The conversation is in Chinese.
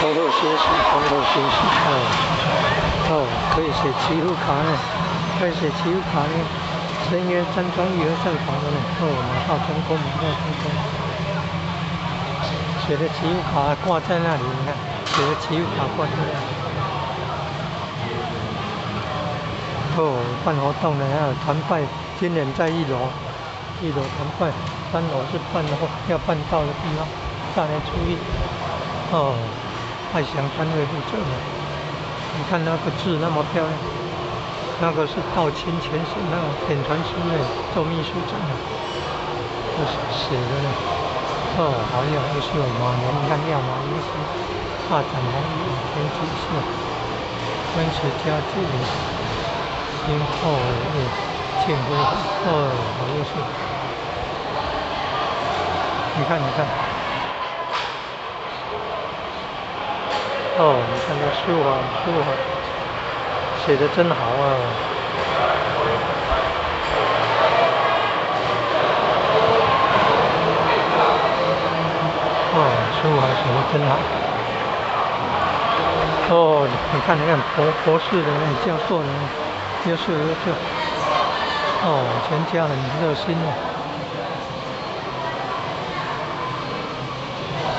红后兴息，红后兴息可以写祈福卡呢，可以写祈福卡呢。深渊山庄育儿上房的呢，马到成功，马到成功。写的祈福卡挂在那里，你看，写的祈福卡挂在那里。办活动的还有团拜，今年在1楼团拜，3楼是要办到的地方。大年初一，爱祥单位负责的。你看那个字那么漂亮，那个是道清全省那个典传书的做秘书长的，写的呢。还有优秀马年，你看亮马优秀，大展宏宇天吉秀，温池家具，今后建辉，好优秀。你看，你看这书法写的真好啊！书法写的真好。你看博士的教授的优秀。全家很热心的。